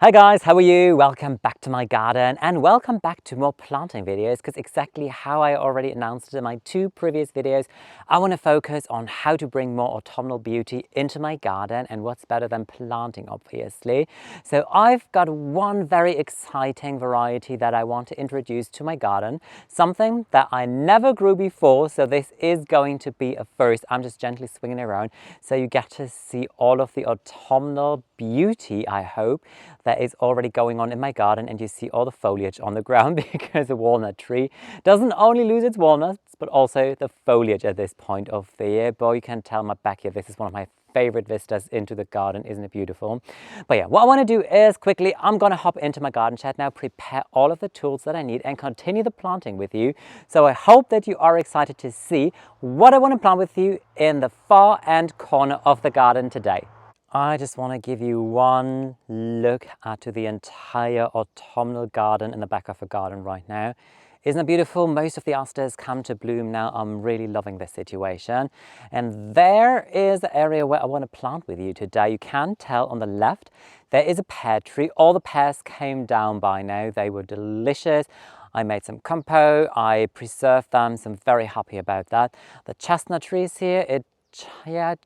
Hi guys, how are you? Welcome back to my garden and welcome back to more planting videos, because exactly how I already announced in my two previous videos, I want to focus on how to bring more autumnal beauty into my garden, and what's better than planting, obviously. So I've got one very exciting variety that I want to introduce to my garden, something that I never grew before, so this is going to be a first. I'm just gently swinging around so you get to see all of the autumnal beauty, I hope, that is already going on in my garden, and you see all the foliage on the ground because the walnut tree doesn't only lose its walnuts but also the foliage at this point of the year. Boy, you can tell my backyard, this is one of my favorite vistas into the garden. Isn't it beautiful? But yeah, what I want to do is quickly, I'm gonna hop into my garden shed now, prepare all of the tools that I need and continue the planting with you. So I hope that you are excited to see what I want to plant with you in the far end corner of the garden today. I just want to give you one look at the entire autumnal garden in the back of the garden right now. Isn't it beautiful? Most of the asters come to bloom now. I'm really loving this situation. And there is the area where I want to plant with you today. You can tell on the left, there is a pear tree. All the pears came down by now. They were delicious. I made some compote, I preserved them, so I'm very happy about that. The chestnut trees here, it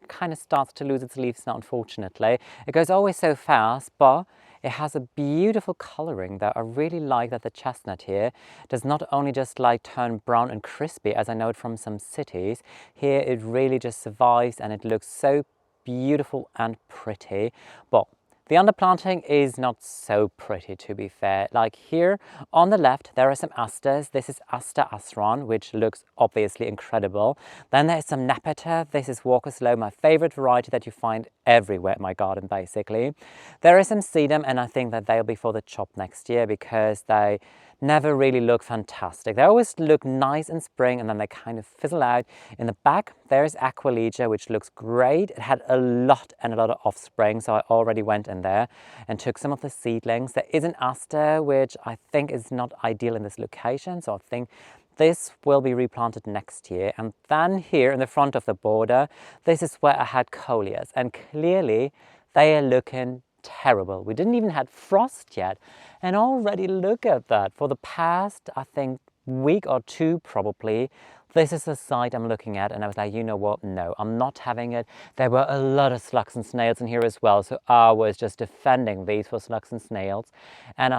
kind of starts to lose its leaves now, unfortunately. It goes always so fast, but it has a beautiful coloring that I really like, that the chestnut here does not only just like turn brown and crispy, as I know it from some cities. Here it really just survives and it looks so beautiful and pretty. But the underplanting is not so pretty, to be fair. Like here on the left, there are some asters. This is Aster astron, which looks obviously incredible. Then there's some Nepeta. This is Walker Slow, my favorite variety that you find everywhere in my garden, basically. There is some sedum, and I think that they'll be for the chop next year because they never really look fantastic. They always look nice in spring and then they kind of fizzle out. In the back, there's Aquilegia, which looks great. It had a lot of offspring, so I already went in there and took some of the seedlings. There is an aster, which I think is not ideal in this location, so I think this will be replanted next year. And then here in the front of the border, this is where I had coleus, and clearly they are looking terrible. We didn't even had frost yet, and already look at that. For the past, I think, week or two probably, this is the site I'm looking at, and I was like, you know what, no, I'm not having it. There were a lot of slugs and snails in here as well, so I was just defending these for slugs and snails. And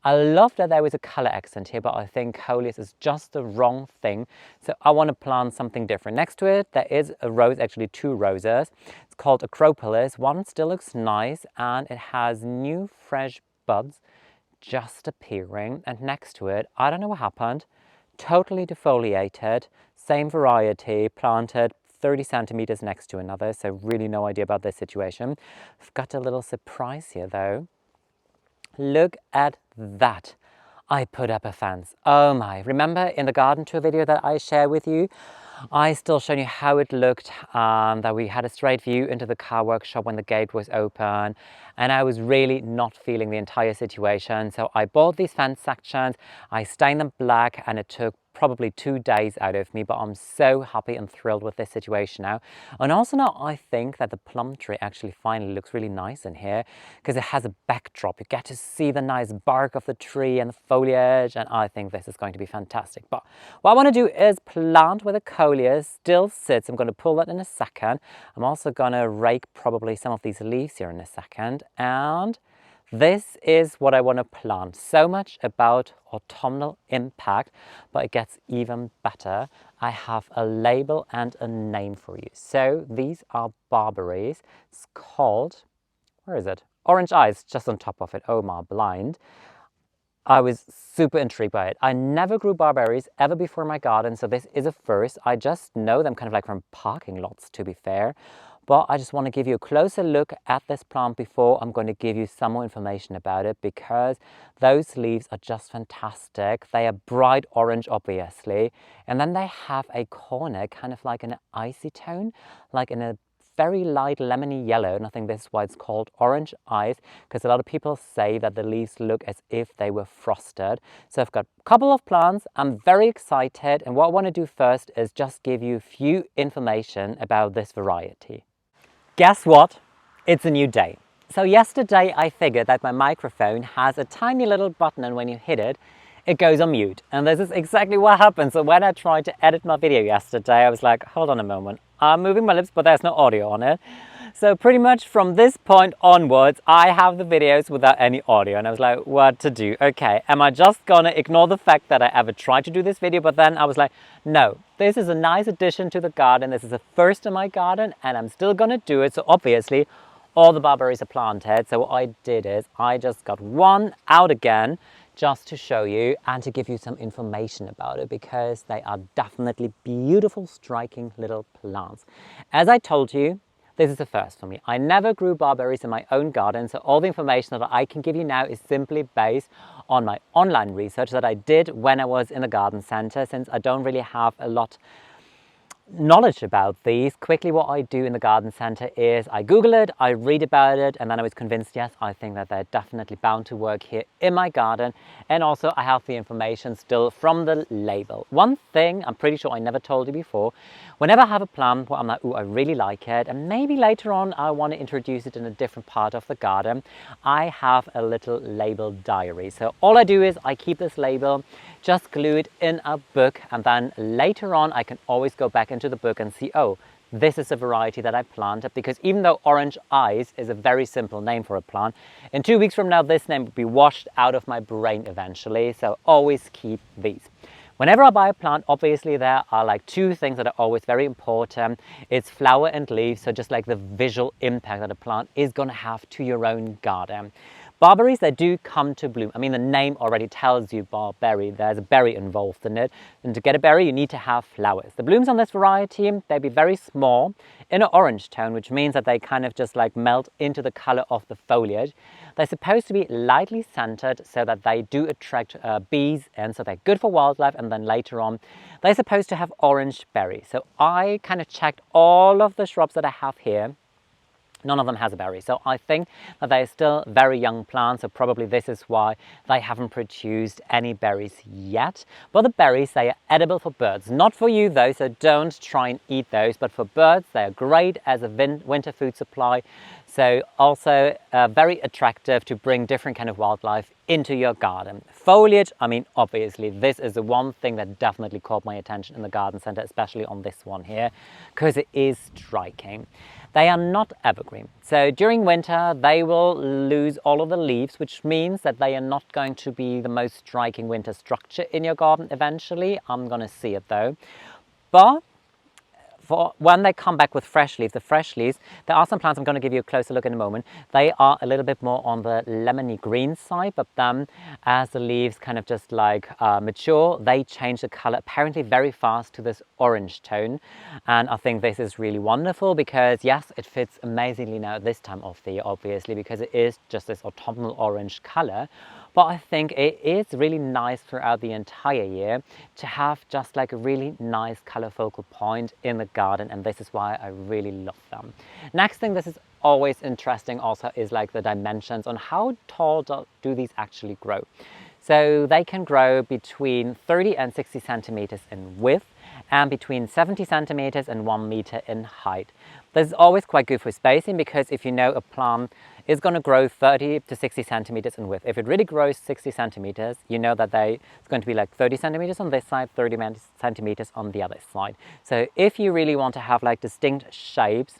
I love that there is a color accent here, but I think coleus is just the wrong thing. So I want to plant something different. Next to it, there is a rose, actually two roses. It's called Acropolis. One still looks nice and it has new fresh buds just appearing. And next to it, I don't know what happened, totally defoliated, same variety, planted 30 centimeters next to another. So really no idea about this situation. I've got a little surprise here though. Look at that. I put up a fence. Oh my, remember in the garden tour video that I shared with you, I still showed you how it looked, that we had a straight view into the car workshop when the gate was open, and I was really not feeling the entire situation. So I bought these fence sections, I stained them black, and it took probably 2 days out of me, but I'm so happy and thrilled with this situation now. And also now I think that the plum tree actually finally looks really nice in here because it has a backdrop. You get to see the nice bark of the tree and the foliage, and I think this is going to be fantastic. But what I want to do is plant where the coleus still sits. I'm going to pull that in a second. I'm also going to rake probably some of these leaves here in a second, and this is what I want to plant. So much about autumnal impact, but it gets even better. I have a label and a name for you. So these are barberries. It's called, where is it? Orange Ice, just on top of it. Oh my blind. I was super intrigued by it. I never grew barberries ever before in my garden, so this is a first. I just know them kind of like from parking lots, to be fair. But I just want to give you a closer look at this plant before I'm going to give you some more information about it, because those leaves are just fantastic. They are bright orange, obviously. And then they have a corner, kind of like an icy tone, like in a very light lemony yellow, and I think this is why it's called Orange Ice, because a lot of people say that the leaves look as if they were frosted. So I've got a couple of plants. I'm very excited, and what I want to do first is just give you a few information about this variety. Guess what? It's a new day. So yesterday I figured that my microphone has a tiny little button, and when you hit it, it goes on mute. And this is exactly what happened. So when I tried to edit my video yesterday, I was like, hold on a moment. I'm moving my lips, but there's no audio on it. So pretty much from this point onwards, I have the videos without any audio. And I was like, what to do? Okay, am I just gonna ignore the fact that I ever tried to do this video? But then I was like, no, this is a nice addition to the garden. This is the first in my garden, and I'm still gonna do it. So obviously, all the barberries are planted. So what I did is I just got one out again just to show you and to give you some information about it, because they are definitely beautiful, striking little plants. As I told you, this is the first for me. I never grew barberries in my own garden, so all the information that I can give you now is simply based on my online research that I did when I was in the garden center, since I don't really have a lot knowledge about these. Quickly, what I do in the garden center is I Google it, I read about it, and then I was convinced, yes, I think that they're definitely bound to work here in my garden. And also I have the information still from the label. One thing I'm pretty sure I never told you before, whenever I have a plant where I'm like, ooh, I really like it, and maybe later on I want to introduce it in a different part of the garden, I have a little label diary. So all I do is I keep this label, just glue it in a book, and then later on I can always go back into the book and see, oh, this is a variety that I planted. Because even though Orange Ice is a very simple name for a plant, in 2 weeks from now this name will be washed out of my brain eventually. So always keep these. Whenever I buy a plant, obviously there are like two things that are always very important. It's flower and leaves, so just like the visual impact that a plant is going to have to your own garden. Barberries, they do come to bloom. I mean, the name already tells you barberry. There's a berry involved in it. And to get a berry, you need to have flowers. The blooms on this variety, they'll be very small in an orange tone, which means that they kind of just like melt into the color of the foliage. They're supposed to be lightly scented so that they do attract bees, and so they're good for wildlife. And then later on, they're supposed to have orange berries. So I kind of checked all of the shrubs that I have here. None of them has a berry, so I think that they're still very young plants, so probably this is why they haven't produced any berries yet. But the berries, they are edible for birds. Not for you though, so don't try and eat those, but for birds they are great as a winter food supply. So also very attractive to bring different kind of wildlife into your garden. Foliage, I mean, obviously this is the one thing that definitely caught my attention in the garden center, especially on this one here, because it is striking. They are not evergreen. So during winter, they will lose all of the leaves, which means that they are not going to be the most striking winter structure in your garden eventually. I'm going to see it though. But for when they come back with fresh leaves, the fresh leaves, there are some plants, I'm going to give you a closer look in a moment. They are a little bit more on the lemony green side, but then as the leaves kind of just like mature, they change the color apparently very fast to this orange tone. And I think this is really wonderful because yes, it fits amazingly now at this time of the year, obviously, because it is just this autumnal orange color. But I think it is really nice throughout the entire year to have just like a really nice color focal point in the garden, and this is why I really love them. Next thing, this is always interesting also, is like the dimensions on how tall do these actually grow. So they can grow between 30 and 60 centimeters in width and between 70 centimeters and 1 meter in height. This is always quite good for spacing, because if you know a plant is going to grow 30 to 60 centimeters in width, if it really grows 60 centimeters, you know that it's going to be like 30 centimeters on this side, 30 centimeters on the other side. So if you really want to have like distinct shapes,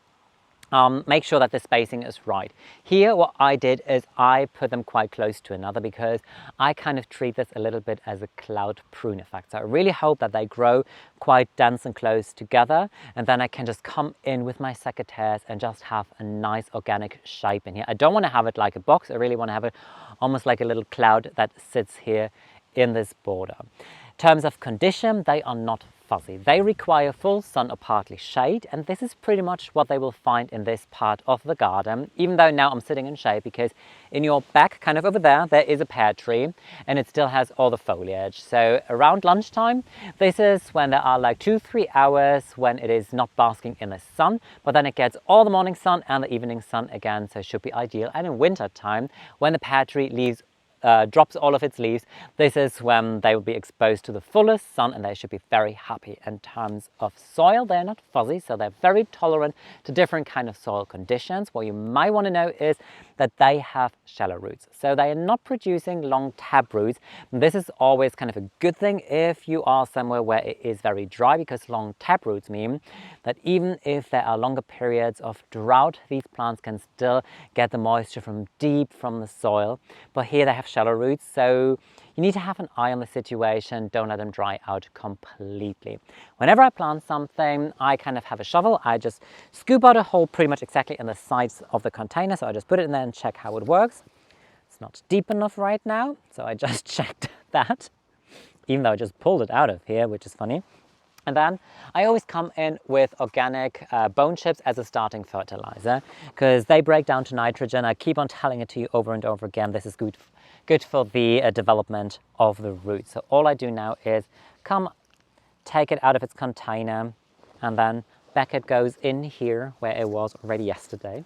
make sure that the spacing is right. Here what I did is I put them quite close to another, because I kind of treat this a little bit as a cloud prune effect. So I really hope that they grow quite dense and close together, and then I can just come in with my secateurs and just have a nice organic shape in here. I don't want to have it like a box, I really want to have it almost like a little cloud that sits here in this border. In terms of condition, they are not fuzzy. They require full sun or partly shade, and this is pretty much what they will find in this part of the garden, even though now I'm sitting in shade, because in your back, kind of over there, there is a pear tree and it still has all the foliage. So around lunchtime, this is when there are like 2-3 hours when it is not basking in the sun, but then it gets all the morning sun and the evening sun again, so it should be ideal. And in winter time, when the pear tree leaves drops all of its leaves, this is when they will be exposed to the fullest sun, and they should be very happy. In terms of soil, they're not fuzzy, so they're very tolerant to different kind of soil conditions. What you might want to know is that they have shallow roots. So they are not producing long tap roots. This is always kind of a good thing if you are somewhere where it is very dry, because long tap roots mean that even if there are longer periods of drought, these plants can still get the moisture from deep from the soil. But here they have shallow roots, so you need to have an eye on the situation. Don't let them dry out completely. Whenever I plant something, I kind of have a shovel. I just scoop out a hole pretty much exactly in the sides of the container. So I just put it in there and check how it works. It's not deep enough right now, so I just checked that, even though I just pulled it out of here, which is funny. And then I always come in with organic bone chips as a starting fertilizer, because they break down to nitrogen. I keep on telling it to you over and over again. This is good for the development of the roots. So all I do now is take it out of its container, and then back it goes in here where it was already yesterday.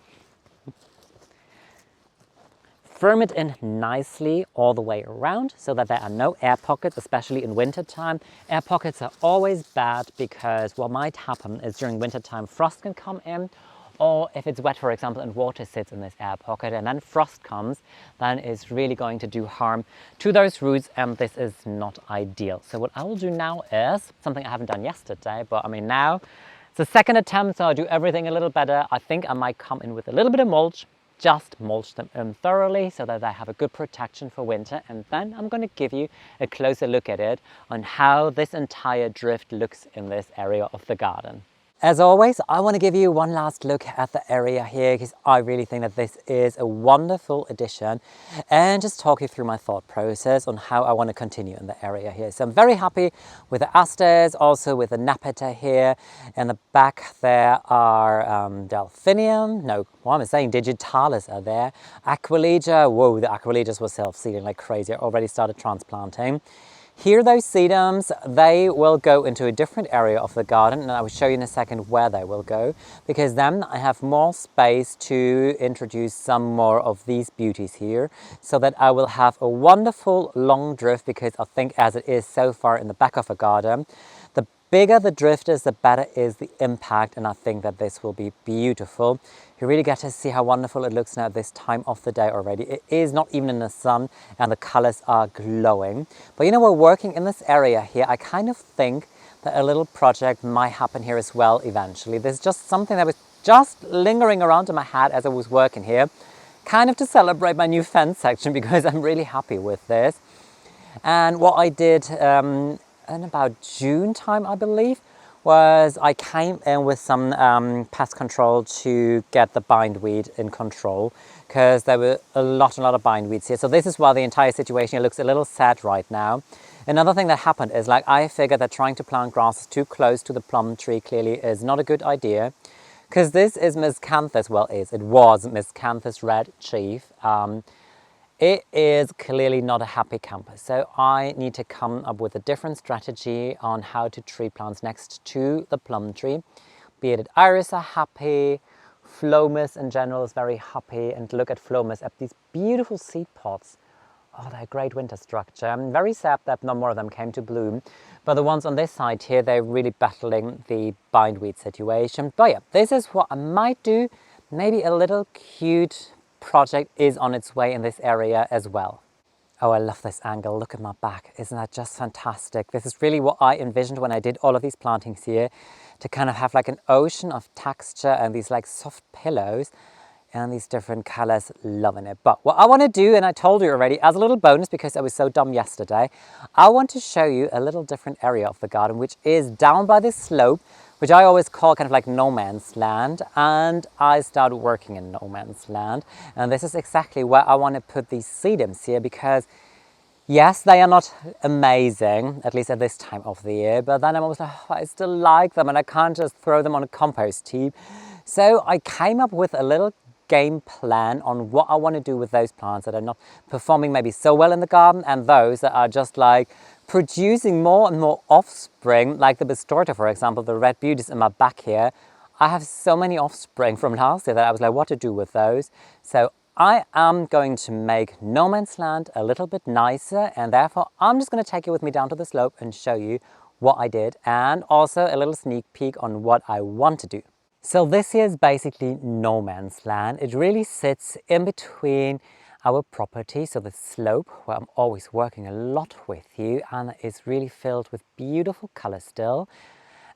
Firm it in nicely all the way around so that there are no air pockets, especially in winter time. Air pockets are always bad because what might happen is during winter time frost can come in, or if it's wet, for example, and water sits in this air pocket and then frost comes, then it's really going to do harm to those roots, and this is not ideal. So what I will do now is something I haven't done yesterday, but I mean now it's the second attempt, so I'll do everything a little better. I think I might come in with a little bit of mulch. Just mulch them in thoroughly so that they have a good protection for winter, and then I'm going to give you a closer look at it on how this entire drift looks in this area of the garden. As always, I want to give you one last look at the area here, because I really think that this is a wonderful addition, and just talk you through my thought process on how I want to continue in the area here. So I'm very happy with the asters, also with the nepeta here. In the back there are delphinium, no, what am I saying, digitalis are there. Aquilegia, whoa, the aquilegias were self-seeding like crazy. I already started transplanting. Here, those sedums, they will go into a different area of the garden, and I will show you in a second where they will go, because then I have more space to introduce some more of these beauties here, so that I will have a wonderful long drift, because I think as it is so far in the back of a garden, the bigger the drift is, the better is the impact, and I think that this will be beautiful. You really get to see how wonderful it looks now at this time of the day already. It is not even in the sun, and the colors are glowing. But you know, we're working in this area here. I kind of think that a little project might happen here as well eventually. There's just something that was just lingering around in my head as I was working here, kind of to celebrate my new fence section, because I'm really happy with this. And what I did in about June time, I believe, was I came in with some pest control to get the bindweed in control, because there were a lot of bindweeds here. So this is why the entire situation here looks a little sad right now. Another thing that happened is, like, I figured that trying to plant grasses too close to the plum tree clearly is not a good idea, because this is Miscanthus, well, it was Miscanthus red chief. It is clearly not a happy camper, so I need to come up with a different strategy on how to tree plants next to the plum tree. Be it that iris are happy, phlomis in general is very happy, and look at phlomis at these beautiful seed pods. Oh, they're a great winter structure. I'm very sad that no more of them came to bloom, but the ones on this side here, they're really battling the bindweed situation. But yeah, this is what I might do. Maybe a little cute project is on its way in this area as well. Oh, I love this angle. Look at my back. Isn't that just fantastic? This is really what I envisioned when I did all of these plantings here, to kind of have like an ocean of texture and these like soft pillows and these different colors. Loving it. But what I want to do, and I told you already, as a little bonus, because I was so dumb yesterday, I want to show you a little different area of the garden, which is down by this slope, which I always call kind of like no man's land. And I started working in no man's land. And this is exactly where I want to put these sedums here, because yes, they are not amazing, at least at this time of the year, but then I'm always like, oh, I still like them and I can't just throw them on a compost heap. So I came up with a little game plan on what I want to do with those plants that are not performing maybe so well in the garden, and those that are just like producing more and more offspring, like the Bistorta, for example, the red beauties in my back here. I have so many offspring from last year that I was like, what to do with those? So I am going to make no man's land a little bit nicer, and therefore I'm just going to take you with me down to the slope and show you what I did, and also a little sneak peek on what I want to do. So this is basically no man's land. It really sits in between our property, so the slope where I'm always working a lot with you, and it's really filled with beautiful color still.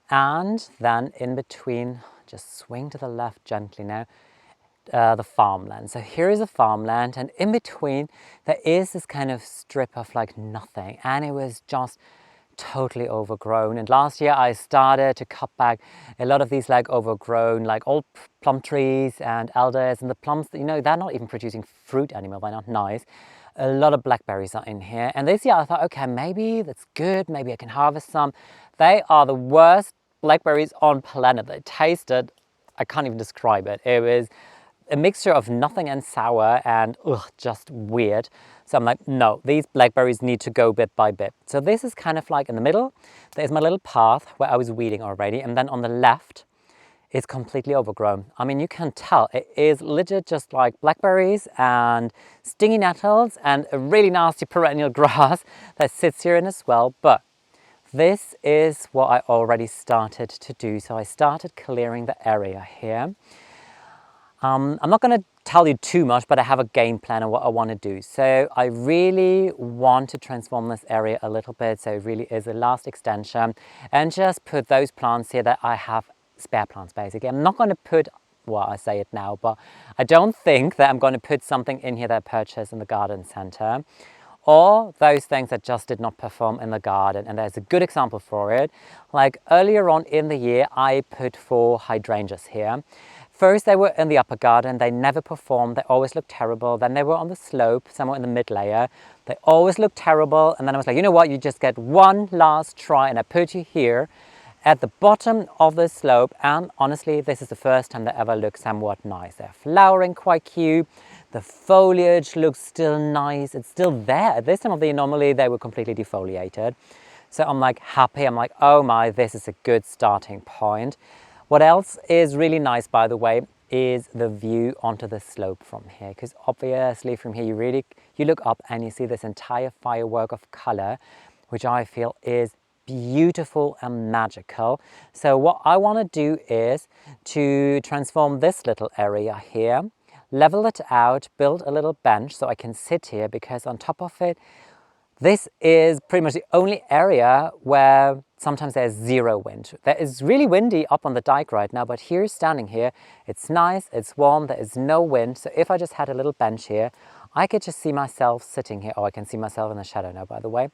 And then in between, just swing to the left gently now, the farmland. So here is a farmland, and in between there is this kind of strip of like nothing, and it was just totally overgrown. And last year I started to cut back a lot of these like overgrown like old plum trees and elders, and the plums, you know, they're not even producing fruit anymore. They're not nice. A lot of blackberries are in here, and this year I thought, okay, maybe that's good, maybe I can harvest some. They are the worst blackberries on planet. They tasted, I can't even describe it. It was a mixture of nothing and sour and just weird. So I'm like, no, these blackberries need to go bit by bit. So this is kind of like in the middle. There's my little path where I was weeding already. And then on the left, it's completely overgrown. I mean, you can tell it is legit just like blackberries and stingy nettles and a really nasty perennial grass that sits here in as well. But this is what I already started to do. So I started clearing the area here. I'm not going to tell you too much, but I have a game plan of what I want to do. So I really want to transform this area a little bit. So it really is a last extension, and just put those plants here that I have spare plants basically. I'm not going to put, well, I say it now, but I don't think that I'm going to put something in here that I purchased in the garden center, or those things that just did not perform in the garden. And there's a good example for it. Like earlier on in the year, I put 4 hydrangeas here. First, they were in the upper garden. They never performed. They always looked terrible. Then they were on the slope, somewhere in the mid layer. They always looked terrible. And then I was like, you know what? You just get one last try. And I put you here at the bottom of the slope. And honestly, this is the first time they ever look somewhat nice. They're flowering quite cute. The foliage looks still nice. It's still there. At this time of the year, normally they were completely defoliated. So I'm like happy. I'm like, oh my, this is a good starting point. What else is really nice, by the way, is the view onto the slope from here. Because obviously from here you look up and you see this entire firework of color, which I feel is beautiful and magical. So what I want to do is to transform this little area here, level it out, build a little bench so I can sit here, because on top of it, this is pretty much the only area where sometimes there's zero wind. There is really windy up on the dike right now, but here, standing here, it's nice, it's warm, there is no wind. So if I just had a little bench here, I could just see myself sitting here. Oh, I can see myself in the shadow now, by the way,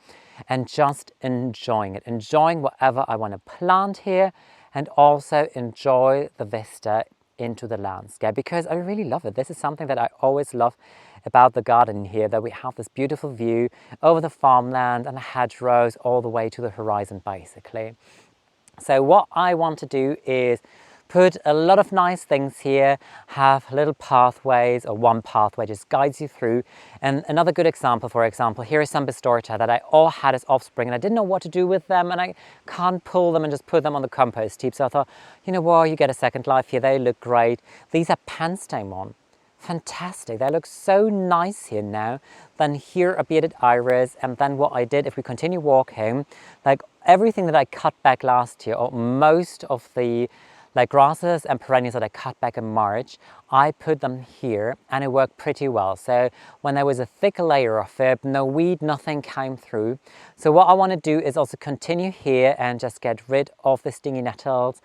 and just enjoying it, enjoying whatever I want to plant here, and also enjoy the vista into the landscape, because I really love it. This is something that I always love about the garden here, that we have this beautiful view over the farmland and the hedgerows all the way to the horizon basically. So what I want to do is put a lot of nice things here, have little pathways, or one pathway just guides you through. And another good example, for example, here is some Bistorta that I all had as offspring, and I didn't know what to do with them, and I can't pull them and just put them on the compost heap. So I thought, you know what, you get a second life here, they look great. These are Panstamon. Fantastic, they look so nice here now. Then here a bearded iris, and then what I did, if we continue walking, like everything that I cut back last year, or most of the like grasses and perennials that I cut back in March, I put them here, and it worked pretty well. So when there was a thick layer of it, no weed, nothing came through. So what I want to do is also continue here and just get rid of the stingy nettles,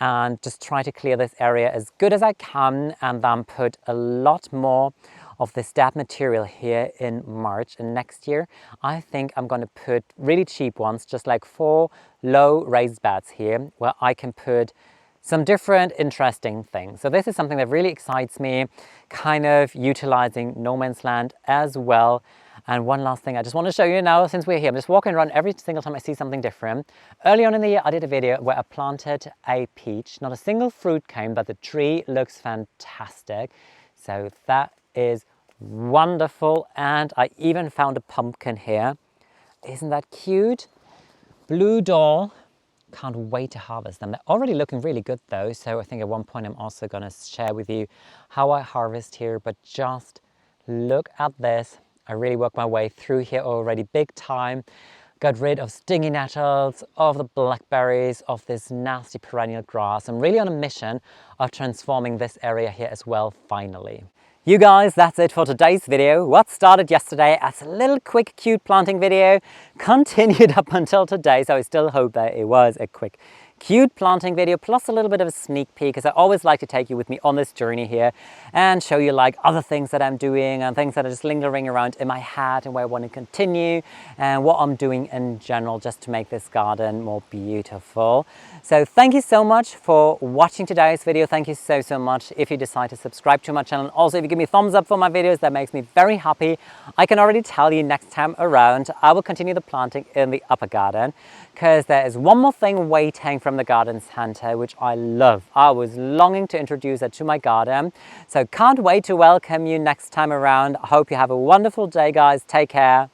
and just try to clear this area as good as I can, and then put a lot more of this dead material here in March. And next year I think I'm going to put really cheap ones, just like 4 low raised beds here, where I can put some different interesting things. So this is something that really excites me, kind of utilizing no man's land as well. And one last thing I just want to show you now, since we're here, I'm just walking around every single time I see something different. Early on in the year, I did a video where I planted a peach. Not a single fruit came, but the tree looks fantastic. So that is wonderful. And I even found a pumpkin here. Isn't that cute? Blue doll. Can't wait to harvest them. They're already looking really good though. So I think at one point I'm also going to share with you how I harvest here. But just look at this. I really worked my way through here already big time. got rid of stingy nettles, of the blackberries, of this nasty perennial grass. I'm really on a mission of transforming this area here as well, finally. You guys, that's it for today's video. What started yesterday as a little quick cute planting video continued up until today, so I still hope that it was a quick cute planting video plus a little bit of a sneak peek, because I always like to take you with me on this journey here and show you like other things that I'm doing and things that are just lingering around in my head and where I want to continue and what I'm doing in general just to make this garden more beautiful. So thank you so much for watching today's video. Thank you so much if you decide to subscribe to my channel. Also, if you give me a thumbs up for my videos, that makes me very happy. I can already tell you next time around I will continue the planting in the upper garden, because there is one more thing waiting from the garden center, which I love. I was longing to introduce it to my garden. So can't wait to welcome you next time around. I hope you have a wonderful day, guys. Take care.